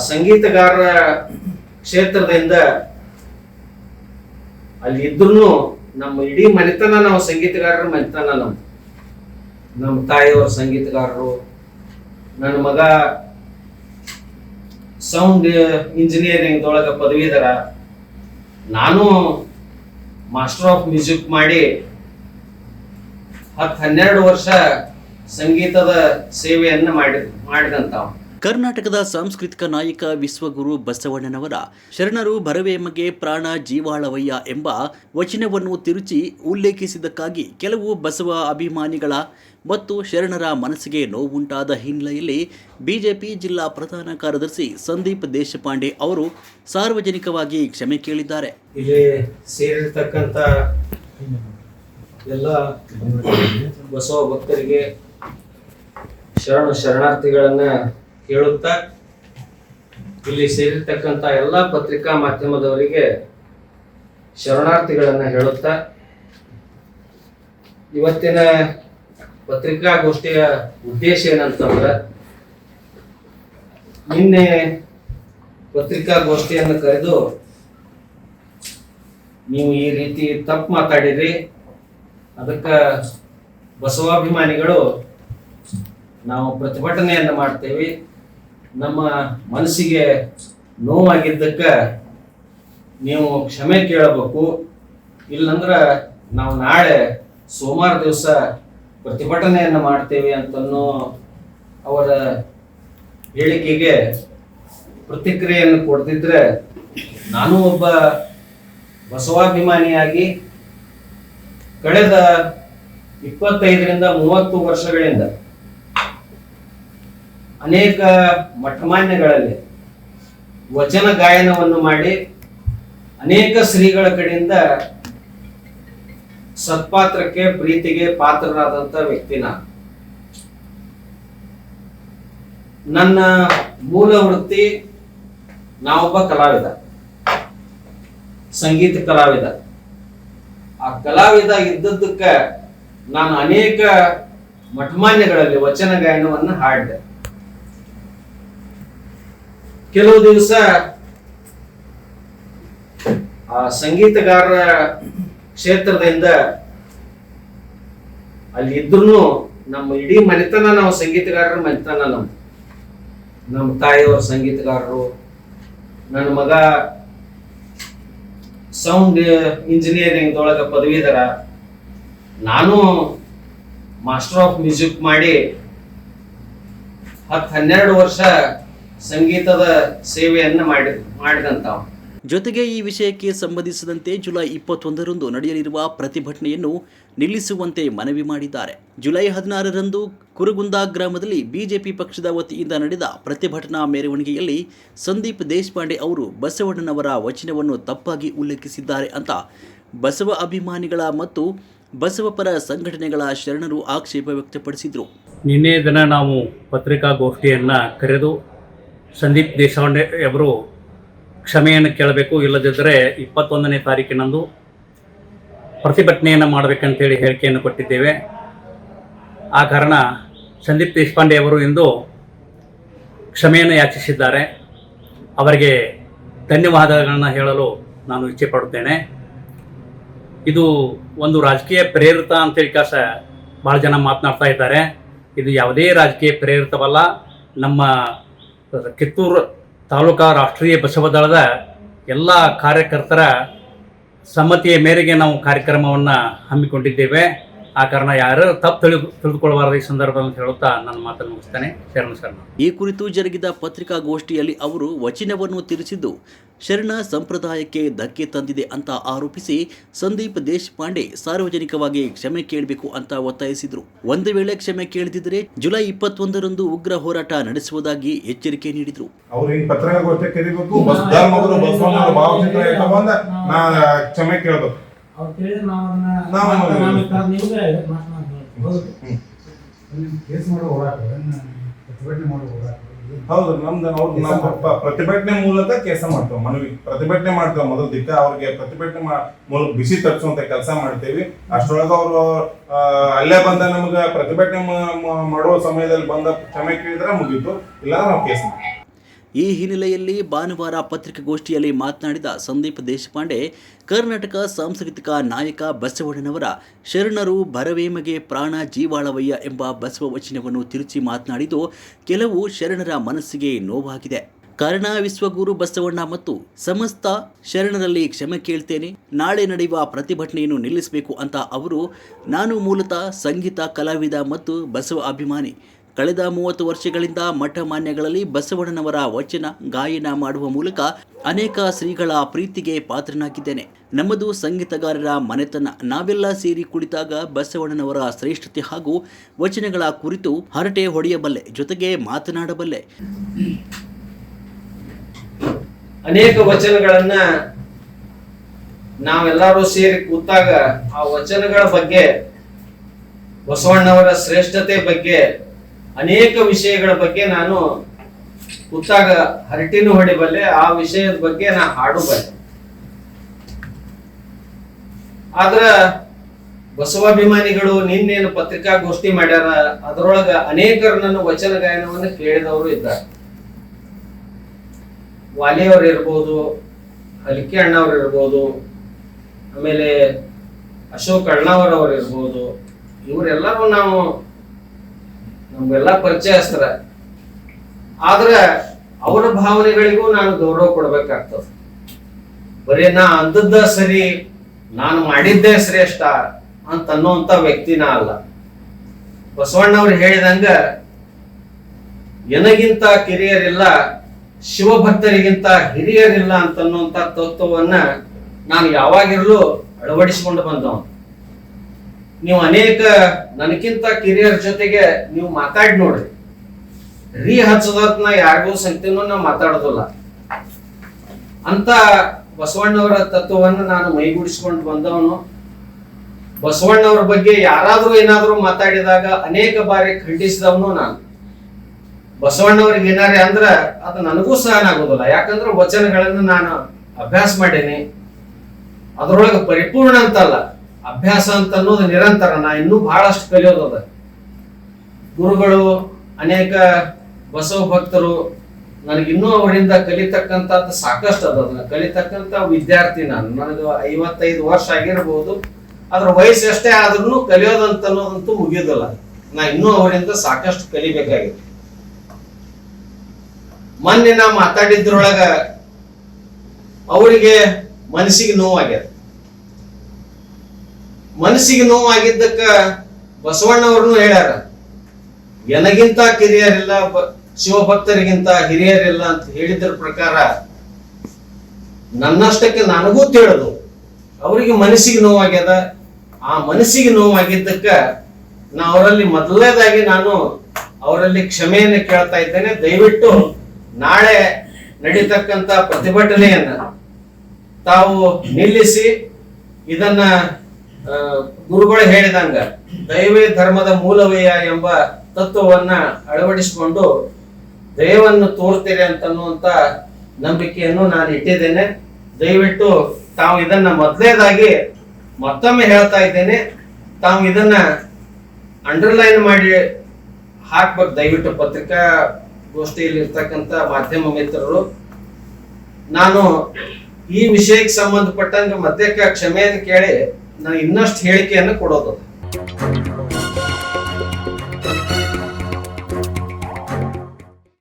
ಸಂಗೀತಗಾರರ ಕ್ಷೇತ್ರದಿಂದ ಅಲ್ಲಿ ಇದ್ರೂ ನಮ್ಮ ಇಡೀ ಮನೆತನ ನಾವು ಸಂಗೀತಗಾರರ ಮನೆತನ. ನಮ್ಮ ತಾಯಿಯವರು ಸಂಗೀತಗಾರರು, ನನ್ನ ಮಗ ಸೌಂಡ್ ಇಂಜಿನಿಯರಿಂಗ್ ಒಳಗ ಪದವೀಧರ, ನಾನು ಮಾಸ್ಟರ್ ಆಫ್ ಮ್ಯೂಸಿಕ್ ಮಾಡಿ 10-12 ವರ್ಷ ಸಂಗೀತದ ಸೇವೆಯನ್ನ ಮಾಡಿದಂತ. ಕರ್ನಾಟಕದ ಸಾಂಸ್ಕೃತಿಕ ನಾಯಕ ವಿಶ್ವಗುರು ಬಸವಣ್ಣನವರ ಶರಣರು ಭರವೆಯಮಗೆ ಪ್ರಾಣ ಜೀವಾಳವಯ್ಯ ಎಂಬ ವಚನವನ್ನು ತಿರುಚಿ ಉಲ್ಲೇಖಿಸಿದ್ದಕ್ಕಾಗಿ ಕೆಲವು ಬಸವ ಅಭಿಮಾನಿಗಳ ಮತ್ತು ಶರಣರ ಮನಸ್ಸಿಗೆ ನೋವುಂಟಾದ ಹಿನ್ನೆಲೆಯಲ್ಲಿ ಬಿಜೆಪಿ ಜಿಲ್ಲಾ ಪ್ರಧಾನ ಕಾರ್ಯದರ್ಶಿ ಸಂದೀಪ್ ದೇಶಪಾಂಡೆ ಅವರು ಸಾರ್ವಜನಿಕವಾಗಿ ಕ್ಷಮೆ ಕೇಳಿದ್ದಾರೆ. ಇಲ್ಲಿ ಸೇರಿರ್ತಕ್ಕಂಥ ಎಲ್ಲ ಬಸವ ಭಕ್ತರಿಗೆ ಶರಣಾರ್ಥಿಗಳನ್ನ ಹೇಳುತ್ತಾ, ಇಲ್ಲಿ ಸೇರಿರ್ತಕ್ಕಂಥ ಎಲ್ಲ ಪತ್ರಿಕಾ ಮಾಧ್ಯಮದವರಿಗೆ ಶರಣಾರ್ಥಿಗಳನ್ನ ಹೇಳುತ್ತಾ, ಇವತ್ತಿನ ಪತ್ರಿಕಾಗೋಷ್ಠಿಯ ಉದ್ದೇಶ ಏನಂತಂದ್ರೆ, ನಿನ್ನೆ ಪತ್ರಿಕಾಗೋಷ್ಠಿಯನ್ನು ಕರೆದು ನೀವು ಈ ರೀತಿ ತಪ್ಪು ಮಾತಾಡಿದ್ರಿ, ಅದಕ್ಕೆ ಬಸವಾಭಿಮಾನಿಗಳು ನಾವು ಪ್ರತಿಭಟನೆಯನ್ನು ಮಾಡ್ತೇವೆ, ನಮ್ಮ ಮನಸ್ಸಿಗೆ ನೋವಾಗಿದ್ದಕ್ಕೆ ನೀವು ಕ್ಷಮೆ ಕೇಳಬೇಕು, ಇಲ್ಲಂದ್ರೆ ನಾವು ನಾಳೆ ಸೋಮವಾರ ದಿವಸ ಪ್ರತಿಭಟನೆಯನ್ನು ಮಾಡ್ತೇವೆ ಅಂತನೋ ಅವರ ಹೇಳಿಕೆಗೆ ಪ್ರತಿಕ್ರಿಯೆಯನ್ನು ಕೊಡ್ತಿದ್ರೆ, ನಾನು ಒಬ್ಬ ಬಸವಾಭಿಮಾನಿಯಾಗಿ ಕಳೆದ 25-30 ವರ್ಷಗಳಿಂದ ಅನೇಕ ಮಠಮಾನ್ಯಗಳಲ್ಲಿ ವಚನ ಗಾಯನವನ್ನು ಮಾಡಿ ಅನೇಕ ಶ್ರೀಗಳ ಕಡೆಯಿಂದ ಸತ್ಪಾತ್ರಕ್ಕೆ ಪ್ರೀತಿಗೆ ಪಾತ್ರರಾದಂತ ವ್ಯಕ್ತಿ ನಾನು. ನನ್ನ ಮೂಲ ವೃತ್ತಿ ನಾವೊಬ್ಬ ಕಲಾವಿದ, ಸಂಗೀತ ಕಲಾವಿದ. ಆ ಕಲಾವಿದ ಇದ್ದದ್ದಕ್ಕೆ ನಾನು ಅನೇಕ ಮಠಮಾನ್ಯಗಳಲ್ಲಿ ವಚನ ಗಾಯನವನ್ನು ಹಾಡಿದೆ. ಕೆಲವು ದಿವಸ ಆ ಸಂಗೀತಗಾರರ ಕ್ಷೇತ್ರದಿಂದ ಅಲ್ಲಿ ಇದ್ರೂ ನಮ್ಮ ಇಡೀ ಮನೆತನ ನಾವು ಸಂಗೀತಗಾರರ ಮನೆತನ. ನಮ್ಮ ತಾಯಿಯವರು ಸಂಗೀತಗಾರರು, ನನ್ನ ಮಗ ಸೌಂಡ್ ಇಂಜಿನಿಯರಿಂಗ್ ಒಳಗ ಪದವೀಧರ, ನಾನು ಮಾಸ್ಟರ್ ಆಫ್ ಮ್ಯೂಸಿಕ್ ಮಾಡಿ 10-12 ವರ್ಷ ಸಂಗೀತದ ಸೇವೆಯನ್ನ ಮಾಡಿದಂತ. ಜೊತೆಗೆ ಈ ವಿಷಯಕ್ಕೆ ಸಂಬಂಧಿಸಿದಂತೆ ಜುಲೈ 21ರಂದು ನಡೆಯಲಿರುವ ಪ್ರತಿಭಟನೆಯನ್ನು ನಿಲ್ಲಿಸುವಂತೆ ಮನವಿ ಮಾಡಿದ್ದಾರೆ. ಜುಲೈ 16ರಂದು ಕುರುಗುಂದ ಗ್ರಾಮದಲ್ಲಿ ಬಿಜೆಪಿ ಪಕ್ಷದ ವತಿಯಿಂದ ನಡೆದ ಪ್ರತಿಭಟನಾ ಮೆರವಣಿಗೆಯಲ್ಲಿ ಸಂದೀಪ್ ದೇಶಪಾಂಡೆ ಅವರು ಬಸವಣ್ಣನವರ ವಚನವನ್ನು ತಪ್ಪಾಗಿ ಉಲ್ಲೇಖಿಸಿದ್ದಾರೆ ಅಂತ ಬಸವ ಅಭಿಮಾನಿಗಳ ಮತ್ತು ಬಸವಪರ ಸಂಘಟನೆಗಳ ಶರಣರು ಆಕ್ಷೇಪ ವ್ಯಕ್ತಪಡಿಸಿದರು. ನಿನ್ನೆ ದಿನ ನಾವು ಪತ್ರಿಕಾಗೋಷ್ಠಿಯನ್ನು ಕರೆದು ಸಂದೀಪ್ ದೇಶಪಾಂಡೆ ಅವರು ಕ್ಷಮೆಯನ್ನು ಕೇಳಬೇಕು, ಇಲ್ಲದಿದ್ದರೆ 21ನೇ ತಾರೀಕಿನಂದು ಪ್ರತಿಭಟನೆಯನ್ನು ಮಾಡಬೇಕಂತೇಳಿ ಹೇಳಿಕೆಯನ್ನು ಕೊಟ್ಟಿದ್ದೇವೆ. ಆ ಕಾರಣ ಸಂದೀಪ್ ದೇಶಪಾಂಡೆ ಅವರು ಇಂದು ಕ್ಷಮೆಯನ್ನು ಯಾಚಿಸಿದ್ದಾರೆ. ಅವರಿಗೆ ಧನ್ಯವಾದಗಳನ್ನು ಹೇಳಲು ನಾನು ಇಚ್ಛೆ ಪಡುತ್ತೇನೆ. ಇದು ಒಂದು ರಾಜಕೀಯ ಪ್ರೇರಿತ ಅಂತೇಳಿ ಭಾಳ ಜನ ಮಾತನಾಡ್ತಾ ಇದ್ದಾರೆ. ಇದು ಯಾವುದೇ ರಾಜಕೀಯ ಪ್ರೇರಿತವಲ್ಲ. ನಮ್ಮ ಕಿತ್ತೂರು ತಾಲೂಕಾ ರಾಷ್ಟ್ರೀಯ ಬಸವ ದಳದ ಎಲ್ಲ ಕಾರ್ಯಕರ್ತರ ಸಮ್ಮತಿಯ ಮೇರೆಗೆ ನಾವು ಕಾರ್ಯಕ್ರಮವನ್ನು ಹಮ್ಮಿಕೊಂಡಿದ್ದೇವೆ. ಆ ಕಾರಣ ಯಾರು ತಪ್ಪು ತಿಳಿದುಕೊಳ್ಳಬಾರದು ಈ ಸಂದರ್ಭದಲ್ಲಿ ಅಂತ ಹೇಳುತ್ತಾ ನನ್ನ ಮಾತನ್ನು ಮುಗಿಸ್ತೇನೆ. ಶರಣ. ಈ ಕುರಿತು ಜರುಗಿದ ಪತ್ರಿಕಾಗೋಷ್ಠಿಯಲ್ಲಿ ಅವರು ವಚನವನ್ನು ತಿರುಚಿದ್ದು ಶರಣ ಸಂಪ್ರದಾಯಕ್ಕೆ ಧಕ್ಕೆ ತಂದಿದೆ ಅಂತ ಆರೋಪಿಸಿ ಸಂದೀಪ್ ದೇಶಪಾಂಡೆ ಸಾರ್ವಜನಿಕವಾಗಿ ಕ್ಷಮೆ ಕೇಳಬೇಕು ಅಂತ ಒತ್ತಾಯಿಸಿದರು. ಒಂದು ವೇಳೆ ಕ್ಷಮೆ ಕೇಳದಿದ್ದರೆ ಜುಲೈ 21ರಂದು ಉಗ್ರ ಹೋರಾಟ ನಡೆಸುವುದಾಗಿ ಎಚ್ಚರಿಕೆ ನೀಡಿದರು. ಕ್ಷಮೆ ಕೇಳಬೇಕು. ಹೌದು, ನಮ್ದು ಪ್ರತಿಭಟನೆ ಮೂಲಕ ಕೆಲಸ ಮಾಡ್ತೇವೆ. ಮನವಿ ಪ್ರತಿಭಟನೆ ಮಾಡ್ತೇವೆ. ಮೊದಲದಿಕ್ಕ ಅವ್ರಿಗೆ ಪ್ರತಿಭಟನೆ ಮೂಲಕ ಬಿಸಿ ತರಿಸುವಂತ ಕೆಲಸ ಮಾಡ್ತೇವಿ. ಅಷ್ಟರೊಳಗ ಅವರು ಅಲ್ಲೇ ಬಂದ ನಮ್ಗ ಪ್ರತಿಭಟನೆ ಮಾಡುವ ಸಮಯದಲ್ಲಿ ಬಂದ ಕ್ಷಮೆ ಕೇಳಿದ್ರೆ ಮುಗೀತು, ಇಲ್ಲ ನಾವು ಕೇಸ್ ಮಾಡ್ತೀವಿ. ಈ ಹಿನ್ನೆಲೆಯಲ್ಲಿ ಭಾನುವಾರ ಪತ್ರಿಕಾಗೋಷ್ಠಿಯಲ್ಲಿ ಮಾತನಾಡಿದ ಸಂದೀಪ್ ದೇಶಪಾಂಡೆ, ಕರ್ನಾಟಕ ಸಾಂಸ್ಕೃತಿಕ ನಾಯಕ ಬಸವಣ್ಣನವರ ಶರಣರು ಬರವೇಮಗೆ ಪ್ರಾಣ ಜೀವಾಳವಯ್ಯ ಎಂಬ ಬಸವ ವಚನವನ್ನು ತಿರುಚಿ ಮಾತನಾಡಿದ್ದು ಕೆಲವು ಶರಣರ ಮನಸ್ಸಿಗೆ ನೋವಾಗಿದೆ. ಕಾರಣ ವಿಶ್ವಗುರು ಬಸವಣ್ಣ ಮತ್ತು ಸಮಸ್ತ ಶರಣರಲ್ಲಿ ಕ್ಷಮೆ ಕೇಳ್ತೇನೆ. ನಾಳೆ ನಡೆಯುವ ಪ್ರತಿಭಟನೆಯನ್ನು ನಿಲ್ಲಿಸಬೇಕು ಅಂತ ಅವರು. ನಾನು ಮೂಲತಃ ಸಂಗೀತ ಕಲಾವಿದ ಮತ್ತು ಬಸವ ಅಭಿಮಾನಿ. ಕಳೆದ 30 ವರ್ಷಗಳಿಂದ ಮಠ ಮಾನ್ಯಗಳಲ್ಲಿ ಬಸವಣ್ಣನವರ ವಚನ ಗಾಯನ ಮಾಡುವ ಮೂಲಕ ಅನೇಕ ಶ್ರೀಗಳ ಪ್ರೀತಿಗೆ ಪಾತ್ರನಾಗಿದ್ದೇನೆ. ನಮ್ಮದು ಸಂಗೀತಗಾರರ ಮನೆತನ. ನಾವೆಲ್ಲ ಸೇರಿ ಕುಳಿತಾಗ ಬಸವಣ್ಣನವರ ಶ್ರೇಷ್ಠತೆ ಹಾಗೂ ವಚನಗಳ ಕುರಿತು ಹರಟೆ ಹೊಡೆಯಬಲ್ಲೆ, ಜೊತೆಗೆ ಮಾತನಾಡಬಲ್ಲೆ. ಅನೇಕ ವಚನಗಳನ್ನ ನಾವೆಲ್ಲರೂ ಸೇರಿ ಕೂತಾಗ ಆ ವಚನಗಳ ಬಗ್ಗೆ, ಬಸವಣ್ಣವರ ಶ್ರೇಷ್ಠತೆ ಬಗ್ಗೆ, ಅನೇಕ ವಿಷಯಗಳ ಬಗ್ಗೆ ನಾನು ಕೂತಾಗ ಹರಟಿನೂ ಹೊಡಿಬಲ್ಲೆ, ಆ ವಿಷಯದ ಬಗ್ಗೆ ನಾ ಹಾಡಬಲ್ಲೆ. ಆದ್ರ ಬಸವಾಭಿಮಾನಿಗಳು ನಿನ್ನೇನು ಪತ್ರಿಕಾಗೋಷ್ಠಿ ಮಾಡ್ಯಾರ, ಅದರೊಳಗ ಅನೇಕರು ನನ್ನ ವಚನ ಗಾಯನವನ್ನು ಕೇಳಿದವರು ಇದ್ದಾರೆ. ವಾಲಿಯವ್ರು ಇರ್ಬೋದು, ಹಲಿಕೆ ಅಣ್ಣವ್ರು ಇರ್ಬೋದು, ಆಮೇಲೆ ಅಶೋಕ್ ಅಣ್ಣವರವ್ರು ಇರ್ಬೋದು, ಇವರೆಲ್ಲರೂ ನಮ್ಗೆಲ್ಲ ಪರಿಚಯಸ್ತರ. ಆದ್ರೆ ಅವರ ಭಾವನೆಗಳಿಗೂ ನಾನು ಗೌರವ ಕೊಡ್ಬೇಕಾಗ್ತದೆ. ಬರೀ ನಾ ಅಂದದ್ದ ಸರಿ, ನಾನು ಮಾಡಿದ್ದೇ ಶ್ರೇಷ್ಠ ಅಂತ ಅನ್ನುವಂತ ವ್ಯಕ್ತಿನ ಅಲ್ಲ. ಬಸವಣ್ಣವ್ರು ಹೇಳಿದಂಗ ಎನಗಿಂತ ಕಿರಿಯರಿಲ್ಲ, ಶಿವಭಕ್ತರಿಗಿಂತ ಹಿರಿಯರಿಲ್ಲ ಅಂತನ್ನುವಂತ ತತ್ವವನ್ನ ನಾನು ಯಾವಾಗಿರ್ಲೂ ಅಳವಡಿಸಿಕೊಂಡು ಬಂದವ. ನೀವು ಅನೇಕ ನನಗಿಂತ ಕಿರಿಯರ ಜೊತೆಗೆ ನೀವು ಮಾತಾಡಿ ನೋಡ್ರಿ, ಹಚ್ಚೋದತ್ನ ಯಾರಿಗೂ ಸಂಗತಿನೂ ನಾವು ಮಾತಾಡೋದಿಲ್ಲ. ಅಂತ ಬಸವಣ್ಣವರ ತತ್ವವನ್ನು ನಾನು ಮೈಗೂಡಿಸಿಕೊಂಡು ಬಂದವನು. ಬಸವಣ್ಣವ್ರ ಬಗ್ಗೆ ಯಾರಾದ್ರೂ ಏನಾದ್ರೂ ಮಾತಾಡಿದಾಗ ಅನೇಕ ಬಾರಿ ಖಂಡಿಸಿದವನು ನಾನು. ಬಸವಣ್ಣವ್ರಿಗೆ ಏನಾರೇ ಅಂದ್ರ ಅದು ನನಗೂ ಸಹನ ಆಗೋದಿಲ್ಲ. ಯಾಕಂದ್ರೆ ವಚನಗಳನ್ನು ನಾನು ಅಭ್ಯಾಸ ಮಾಡೇನಿ. ಅದರೊಳಗೆ ಪರಿಪೂರ್ಣ ಅಂತಲ್ಲ, ಅಭ್ಯಾಸ ಅಂತ ಅನ್ನೋದು ನಿರಂತರ. ನಾ ಇನ್ನೂ ಬಹಳಷ್ಟು ಕಲಿಯೋದದ. ಗುರುಗಳು, ಅನೇಕ ಬಸವ ಭಕ್ತರು, ನನಗಿನ್ನೂ ಅವರಿಂದ ಕಲಿತಕ್ಕಂಥದ್ದು ಸಾಕಷ್ಟು ಅದ. ಕಲಿತಕ್ಕಂಥ ವಿದ್ಯಾರ್ಥಿ ನಾನು. ನನಗೆ 55 ವರ್ಷ ಆಗಿರ್ಬೋದು. ಅದ್ರ ವಯಸ್ಸು ಎಷ್ಟೇ ಆದ್ರೂ ಕಲಿಯೋದಂತ ಅನ್ನೋದಂತೂ ಮುಗಿಯೋದಿಲ್ಲ. ನಾ ಇನ್ನೂ ಅವರಿಂದ ಸಾಕಷ್ಟು ಕಲಿಬೇಕಾಗಿದೆ. ಮೊನ್ನೆ ನಾ ಮಾತಾಡಿದ್ರೊಳಗ ಅವರಿಗೆ ಮನಸ್ಸಿಗೆ ನೋವಾಗ್ಯದ. ಮನಸ್ಸಿಗೆ ನೋವಾಗಿದ್ದಕ್ಕ ಬಸವಣ್ಣವ್ರನ್ನು ಹೇಳ್ಯಾರ, ಎನಗಿಂತ ಕಿರಿಯರಿಲ್ಲ, ಶಿವಭಕ್ತರಿಗಿಂತ ಹಿರಿಯರಿಲ್ಲ ಅಂತ ಹೇಳಿದ್ರ ಪ್ರಕಾರ ನನ್ನಷ್ಟಕ್ಕೆ ನನಗೂ ತಿಳಿದು ಅವರಿಗೆ ಮನಸ್ಸಿಗೆ ನೋವಾಗ್ಯದ. ಆ ಮನಸ್ಸಿಗೆ ನೋವಾಗಿದ್ದಕ್ಕ ನಾ ಅವರಲ್ಲಿ ಮೊದಲನೇದಾಗಿ ನಾನು ಅವರಲ್ಲಿ ಕ್ಷಮೆಯನ್ನು ಕೇಳ್ತಾ ಇದ್ದೇನೆ. ದಯವಿಟ್ಟು ನಾಳೆ ನಡೀತಕ್ಕಂತ ಪ್ರತಿಭಟನೆಯನ್ನ ತಾವು ನಿಲ್ಲಿಸಿ, ಇದನ್ನ ಗುರುಗಳು ಹೇಳಿದಂಗ ದಯವೇ ಧರ್ಮದ ಮೂಲವೇ ಎಂಬ ತತ್ವವನ್ನ ಅಳವಡಿಸಿಕೊಂಡು ದಯವನ್ನು ತೋರ್ತೀರಿ ಅಂತನ್ನುವಂತ ನಂಬಿಕೆಯನ್ನು ನಾನು ಇಟ್ಟಿದ್ದೇನೆ. ದಯವಿಟ್ಟು ತಾವು ಇದನ್ನ ಮೊದಲನೇದಾಗಿ ಮತ್ತೊಮ್ಮೆ ಹೇಳ್ತಾ ಇದ್ದೇನೆ, ತಾವು ಇದನ್ನ ಅಂಡರ್ಲೈನ್ ಮಾಡಿ ಹಾಕ್ಬೇಕು. ದಯವಿಟ್ಟು ಪತ್ರಿಕಾಗೋಷ್ಠಿಯಲ್ಲಿ ಇರ್ತಕ್ಕಂಥ ಮಾಧ್ಯಮ ಮಿತ್ರರು, ನಾನು ಈ ವಿಷಯಕ್ಕೆ ಸಂಬಂಧಪಟ್ಟಂಗೆ ಮಧ್ಯಕ್ಕೆ ಕ್ಷಮೆಯನ್ನು ಕೇಳಿ ನಾನು ಇನ್ನಷ್ಟು ಹೇಳಿಕೆಯನ್ನು ಕೊಡೋದು.